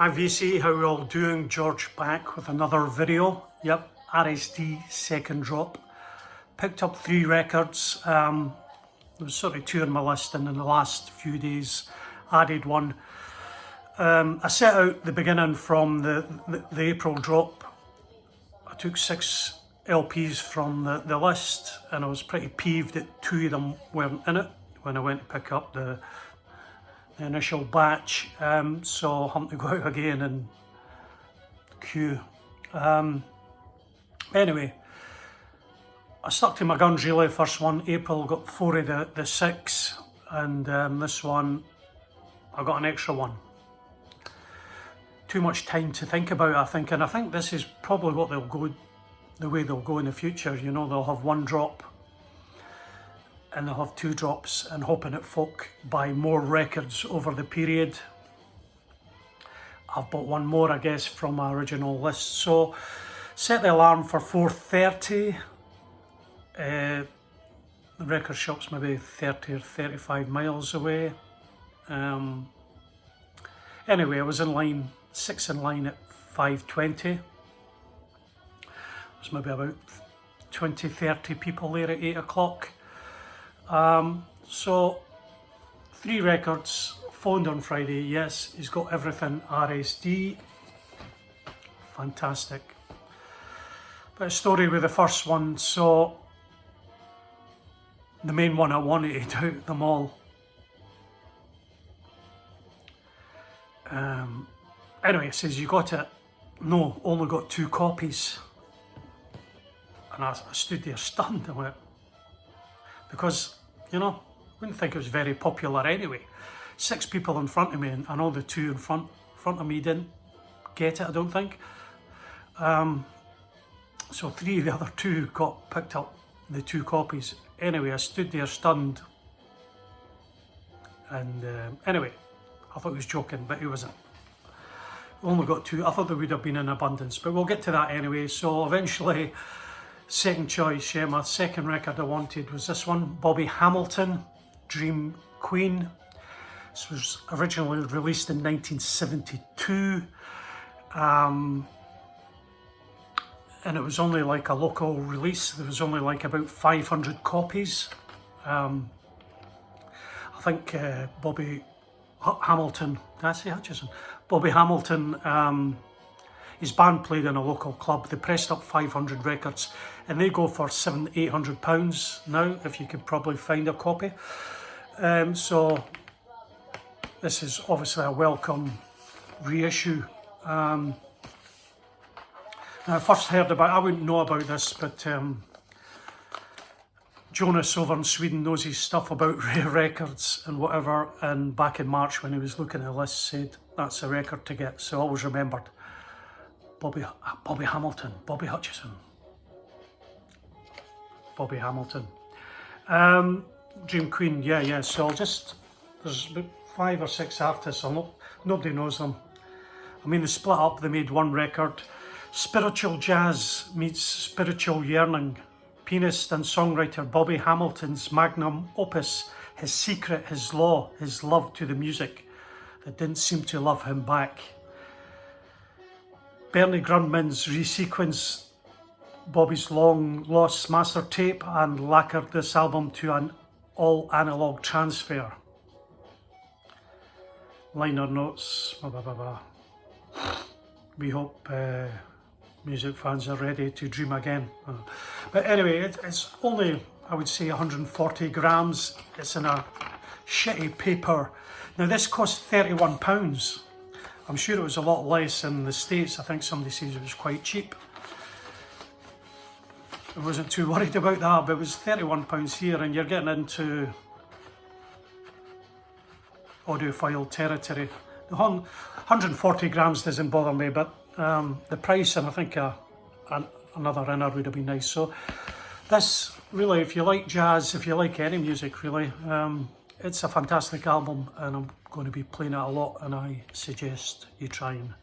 Hi VC, how are we all doing? George back with another video. Yep, RSD second drop. Picked up 3 records. There was sort of 2 on my list, and in the last few days added one. I set out the beginning from the April drop. I took 6 LPs from the list, and I was pretty peeved that 2 of them weren't in it when I went to pick up the initial batch, so I'm to go out again and queue. Anyway, I stuck to my guns really. First one, April, got 4 of the 6, and this one, I got an extra one. Too much time to think about, I think, and I think this is probably what they'll go, the way they'll go in the future. You know, they'll have 1 drop, and they'll have 2 drops, and hoping that folk buy more records over the period. I've bought 1 more, I guess, from my original list. So set the alarm for 4:30. The record shop's maybe 30 or 35 miles away. Anyway, I was in line, 6 in line at 5:20. There's maybe about 20-30 people there at 8 o'clock. So 3 records, phoned on Friday. Yes, he's got everything RSD. Fantastic. Bit of story with the first one. So the main one I wanted out of them all. Anyway, it says you got it. No, only got 2 copies. And I stood there stunned. I went, because, you know, I wouldn't think it was very popular anyway. 6 people in front of me, and all the 2 in front of me didn't get it, I don't think. So 3 of the other 2 got picked up the 2 copies. Anyway, I stood there stunned. And anyway, I thought he was joking, but he wasn't. Only got 2. I thought there would have been in abundance, but we'll get to that anyway. So eventually, second choice, yeah, my second record I wanted was this one, Bobby Hamilton, Dream Queen. This was originally released in 1972, and it was only like a local release. There was only like about 500 copies. I think Bobby Hamilton, did I say Hutcherson? Bobby Hamilton, his band played in a local club. They pressed up 500 records, and they go for £700-800 now, if you could probably find a copy. So this is obviously a welcome reissue. Now I first heard about, I wouldn't know about this, but Jonas over in Sweden knows his stuff about rare records and whatever, and back in March when he was looking at the list said that's a record to get. So I always remembered Bobby Hamilton, Bobby Hutcherson, Bobby Hamilton. Dream Queen, yeah. So I'll just, there's about 5 or 6 artists. Nobody knows them. I mean, they split up. They made 1 record. Spiritual jazz meets spiritual yearning. Pianist and songwriter Bobby Hamilton's magnum opus, his secret, his law, his love to the music that didn't seem to love him back. Bernie Grundmann's resequenced Bobby's long lost master tape and lacquered this album to an all analog transfer. Liner notes, blah, blah, blah, blah. We hope music fans are ready to dream again. But anyway, it's only, I would say, 140 grams. It's in a shitty paper. Now this cost £31. I'm sure it was a lot less in the States. I think somebody says it was quite cheap. I wasn't too worried about that, but it was £31 here, and you're getting into audiophile territory. The 140 grams doesn't bother me, but the price, and I think another inner would have been nice. So this, really, if you like jazz, if you like any music really, it's a fantastic album, and I'm going to be playing it a lot, and I suggest you try and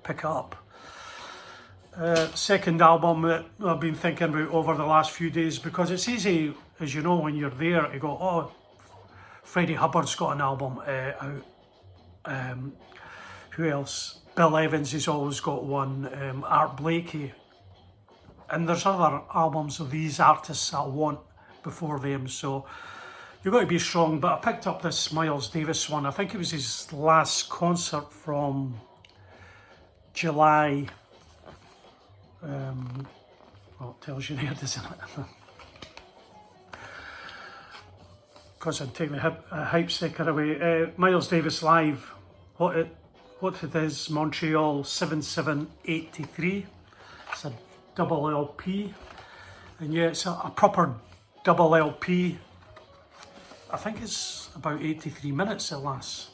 pick it up. Second album that I've been thinking about over the last few days, because it's easy, as you know, when you're there to go, oh, Freddie Hubbard's got an album out. who else? Bill Evans has always got one, Art Blakey. And there's other albums of these artists I want before them, so you've got to be strong. But I picked up this Miles Davis one. I think it was his last concert from July. Well, it tells you there, doesn't it? Because I'm taking the hype sticker away. Miles Davis Live, what it is, Montreal 7783. It's a double LP, and yeah, it's a proper double LP. I think it's about 83 minutes it lasts.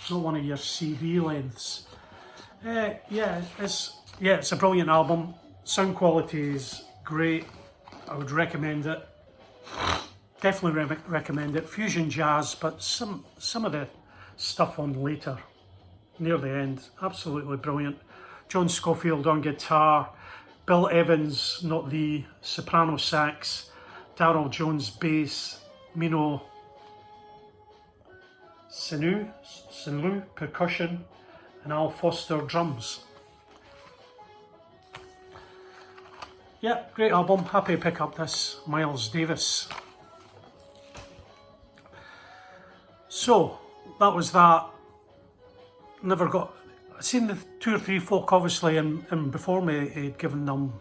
It's not one of your CD lengths. Yeah, it's a brilliant album. Sound quality is great. I would recommend it. Definitely recommend it. Fusion jazz, but some of the stuff on later, near the end, absolutely brilliant. John Scofield on guitar, Bill Evans, not the soprano sax, Darryl Jones bass, Mino Sinlu percussion, and Al Foster drums. Yeah, great album. Happy to pick up this Miles Davis. So that was that. Never got. I've seen the 2 or 3 folk obviously, and before me had given them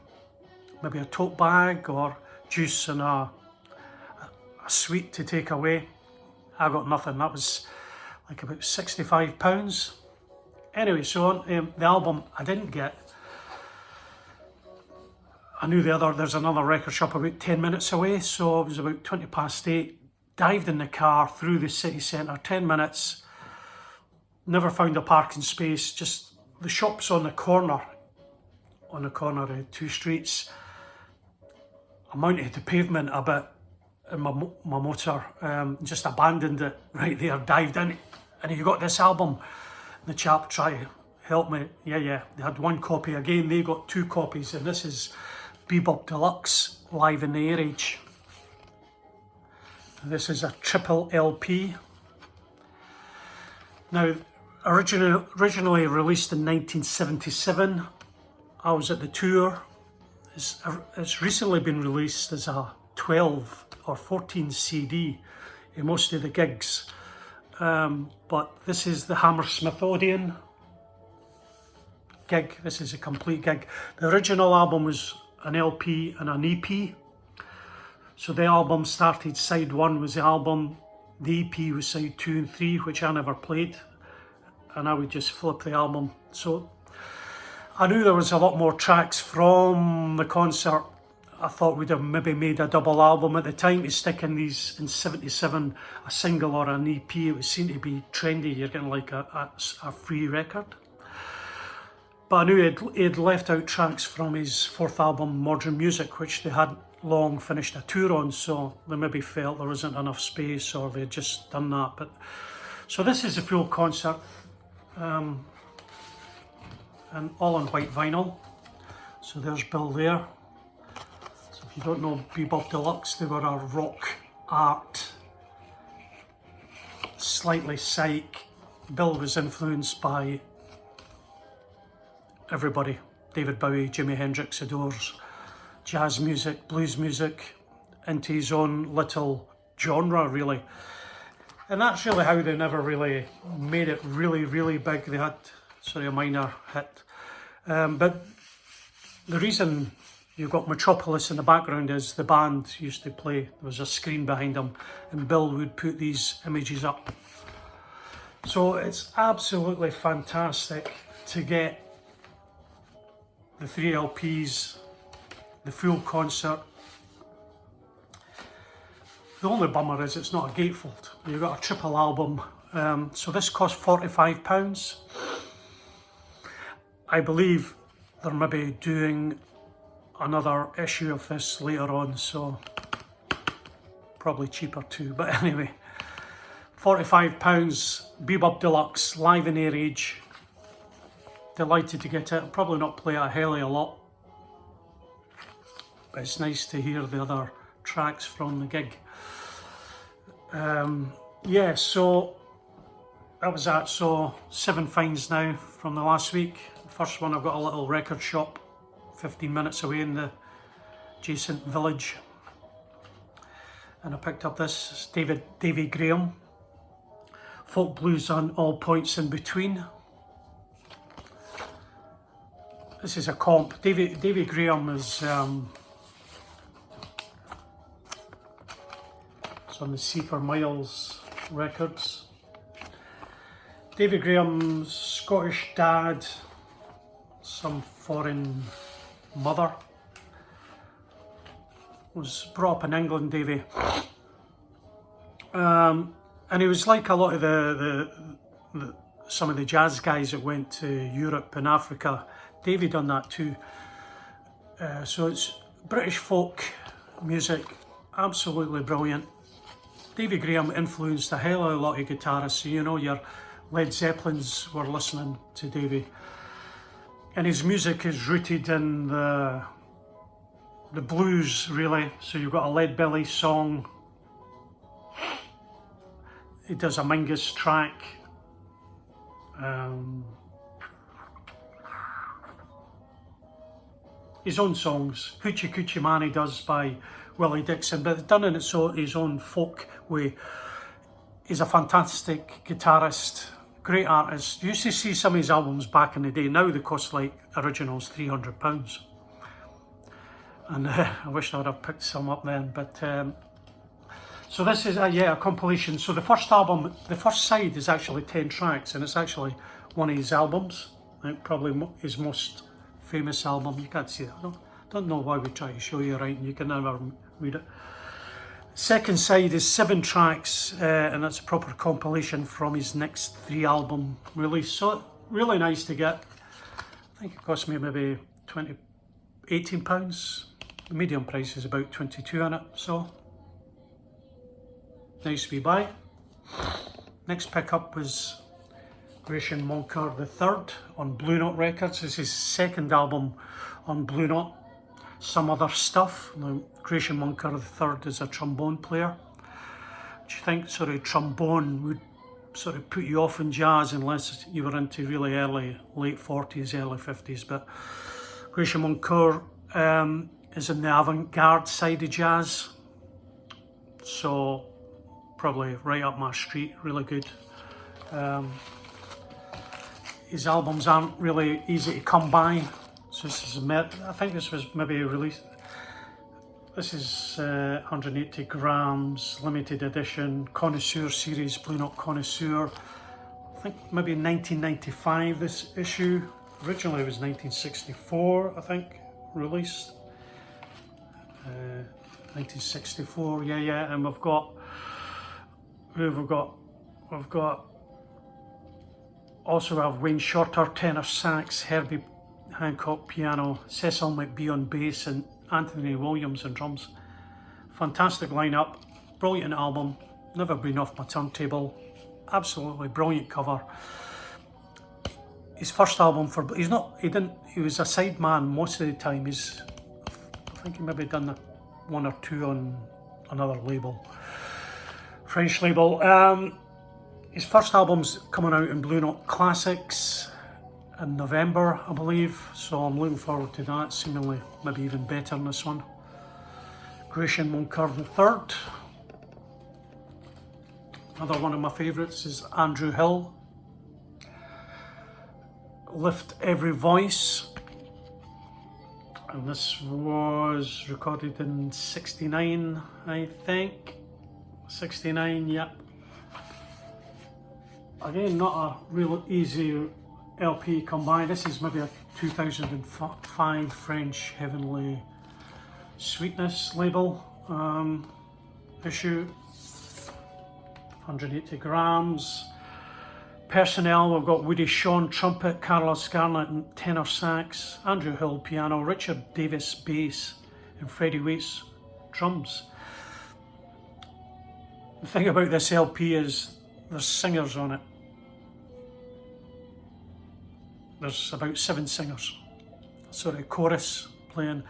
maybe a tote bag or juice and a sweet to take away. I got nothing. That was like about £65. Anyway, so the album I didn't get. I knew there's another record shop about 10 minutes away, so it was about 8:20. Dived in the car through the city centre, 10 minutes. Never found a parking space, just the shops on the corner of 2 streets. I mounted the pavement a bit in my motor, just abandoned it right there, dived in, and you got this album. The chap tried to help me. Yeah, they had 1 copy again, they got 2 copies, and this is Bebop Deluxe, Live in the Air Age. This is a triple LP. Now, originally released in 1977, I was at the tour. It's recently been released as a 12 or 14 CD in most of the gigs. But this is the Hammersmith Odeon gig. This is a complete gig. The original album was an LP and an EP. So the album started, side 1 was the album, the EP was side 2 and 3, which I never played, and I would just flip the album. So I knew there was a lot more tracks from the concert. I thought we'd have maybe made a double album at the time to stick in these in 77, a single or an EP. It would seem to be trendy, you're getting like a free record. But I knew he'd left out tracks from his 4th album, Modern Music, which they had long finished a tour on, so they maybe felt there wasn't enough space, or they'd just done that. But so this is a full concert, and all on white vinyl. So there's Bill there. So if you don't know Bebop Deluxe, they were a rock art, slightly psych. Bill was influenced by everybody: David Bowie, Jimi Hendrix, The Doors, jazz music, blues music, into his own little genre, really. And that's really how they never really made it really, really big. They had a minor hit. But the reason you've got Metropolis in the background is the band used to play. There was a screen behind them, and Bill would put these images up. So it's absolutely fantastic to get the 3 LPs, the full concert. The only bummer is it's not a gatefold. You've got a triple album. So this cost £45. I believe they're maybe doing another issue of this later on, so probably cheaper too. But anyway, £45, Bebop Deluxe, Live in Air Age. Delighted to get it. I'll probably not play it a hell of a lot, but it's nice to hear the other tracks from the gig. Yeah, so that was that. So 7 finds now from the last week. The first one, I've got a little record shop 15 minutes away in the adjacent village, and I picked up this Davy Graham, folk blues on all points in between. This is a comp. Davy Graham is it's on the C for Miles records. Davy Graham's Scottish dad, some foreign mother. Was brought up in England, Davy. And he was like a lot of some of the jazz guys that went to Europe and Africa. Davy done that too. So it's British folk music, absolutely brilliant. Davy Graham influenced a hell of a lot of guitarists. So, you know, your Led Zeppelins were listening to Davy. And his music is rooted in the blues, really. So you've got a Lead Belly song. He does a Mingus track. His own songs. Hoochie Coochie Man he does by Willie Dixon, but done in his own folk way. He's a fantastic guitarist, great artist. You used to see some of his albums back in the day. Now they cost like originals £300. And I wish I'd have picked some up then. But so this is a compilation. So the first album, the first side is actually 10 tracks, and it's actually one of his albums, like probably his most famous album. You can't see it. I don't know why we try to show you, right, and you can never read it. Second side is 7 tracks, and it's a proper compilation from his next 3 album release. So really nice to get. I think it cost me maybe £18. The medium price is about 22 on it, so nice wee buy. Next pickup was Grachan Moncur III on Blue Note Records. This is his second album on Blue Note. Some other stuff. Now, Grachan Moncur III is a trombone player. Do you think sort of trombone would sort of put you off in jazz unless you were into really early, late 40s, early 50s? But Grachan Moncur is in the avant-garde side of jazz, so probably right up my street. Really good. His albums aren't really easy to come by. So this is, I think this was maybe released. This is 180 grams, limited edition, Connoisseur series, Blue Note Connoisseur. I think maybe in 1995 this issue. Originally it was 1964, I think, released. 1964, yeah, and we've got also have Wayne Shorter tenor sax, Herbie Hancock piano, Cecil McBee on bass, and Anthony Williams on drums. Fantastic lineup, brilliant album, never been off my turntable, absolutely brilliant cover. His first album he was a sideman most of the time. I think he maybe done 1 or 2 on another label, French label. His first album's coming out in Blue Note Classics in November, I believe, so I'm looking forward to that, seemingly maybe even better than this one. Grachan Moncur III. Another one of my favourites is Andrew Hill, Lift Every Voice, and this was recorded in 69, I think. 69, yep. Again, not a real easy LP come by. This is maybe a 2005 French Heavenly Sweetness label issue. 180 grams. Personnel, we've got Woody Shawn trumpet, Carlos Garnett and tenor sax, Andrew Hill piano, Richard Davis bass, and Freddie Waits drums. The thing about this LP is there's singers on it. There's about 7 singers, sort of chorus playing.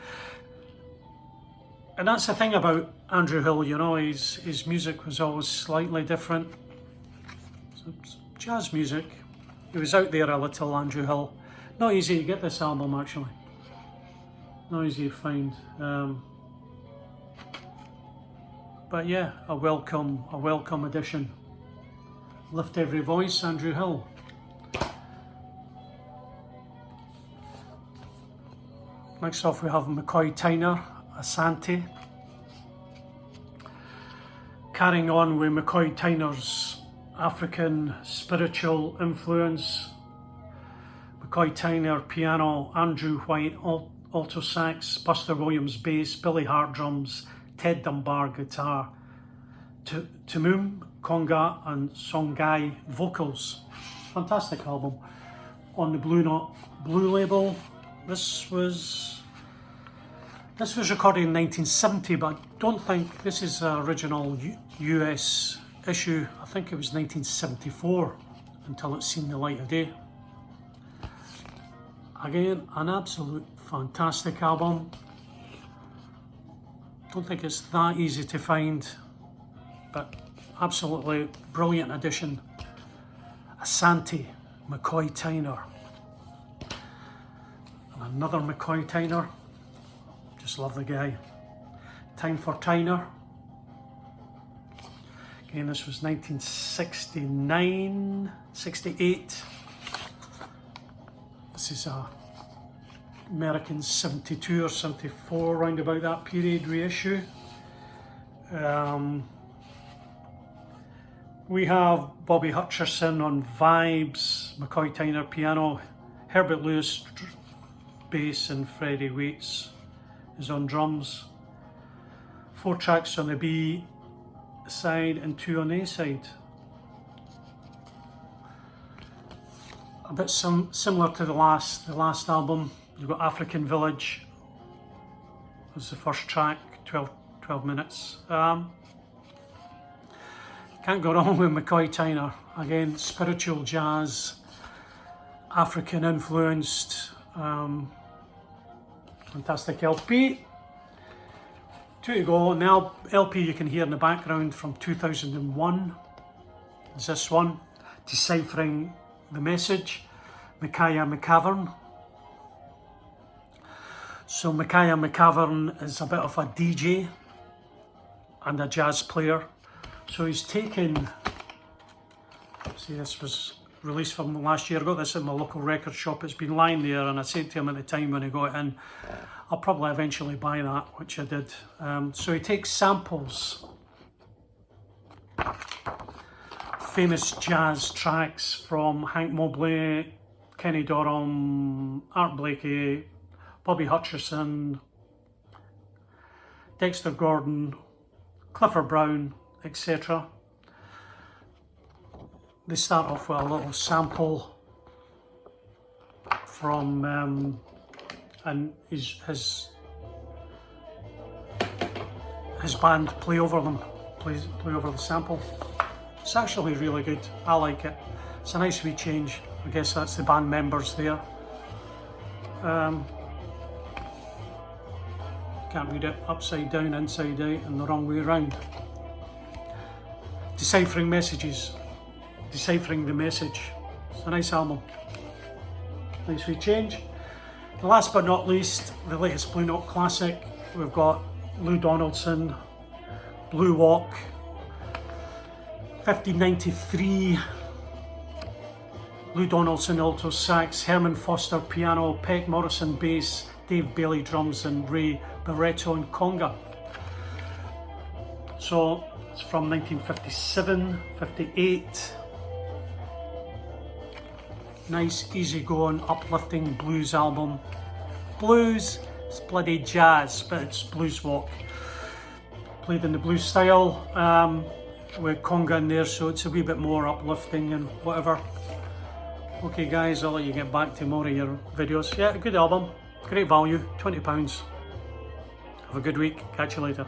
And that's the thing about Andrew Hill, you know, his music was always slightly different. So jazz music. He was out there a little, Andrew Hill. Not easy to get this album actually. Not easy to find. But yeah, a welcome addition. Lift Every Voice, Andrew Hill. Next off we have McCoy Tyner, Asante. Carrying on with McCoy Tyner's African spiritual influence. McCoy Tyner piano, Andrew White alto sax, Buster Williams bass, Billy Hart drums, Ted Dunbar guitar, Tumum conga and Songhai vocals. Fantastic album on the Blue Note Blue label. This was recorded in 1970, but I don't think this is the original US issue. I think it was 1974 until it's seen the light of day. Again, an absolute fantastic album. Don't think it's that easy to find, but absolutely brilliant addition. Asante, McCoy Tyner. And another McCoy Tyner. Just love the guy. Time for Tyner. Again, this was 1969, 68. This is a American 72 or 74, round about that period reissue. We have Bobby Hutcherson on vibes, McCoy Tyner piano, Herbert Lewis bass, and Freddie Waits is on drums. 4 tracks on the B side and 2 on the A side. A bit similar to the last album. You've got African Village. That was the first track, 12 minutes. Can't go wrong with McCoy Tyner. Again, spiritual jazz, African influenced, fantastic LP. 2 to go. Now, LP you can hear in the background from 2001 is this one, Deciphering the Message, Makaya McCraven. So Makaya McCraven is a bit of a DJ and a jazz player. So he's taken, see, this was released from last year. I got this at my local record shop. It's been lying there, and I said to him at the time when I got it in, I'll probably eventually buy that, which I did. So he takes samples, famous jazz tracks from Hank Mobley, Kenny Dorham, Art Blakey, Bobby Hutcherson, Dexter Gordon, Clifford Brown, etc. They start off with a little sample from and his band play over them, play over the sample. It's actually really good. I like it. It's a nice wee change. I guess that's the band members there. Can't read it upside down, inside out, and the wrong way around. Deciphering Messages. Deciphering the Message. It's a nice album. Nice wee change. And last but not least, the latest Blue Note classic. We've got Lou Donaldson, Blue Walk, 1593. Lou Donaldson alto sax, Herman Foster piano, Peg Morrison bass, Dave Bailey drums, and Ray Barretto on conga. So it's from 1957, 58. Nice, easygoing, uplifting blues album. Blues, it's bloody jazz, but it's blues walk. Played in the blues style with conga in there, so it's a wee bit more uplifting and whatever. Okay guys, I'll let you get back to more of your videos. Yeah, a good album, great value, £20. Have a good week, catch you later.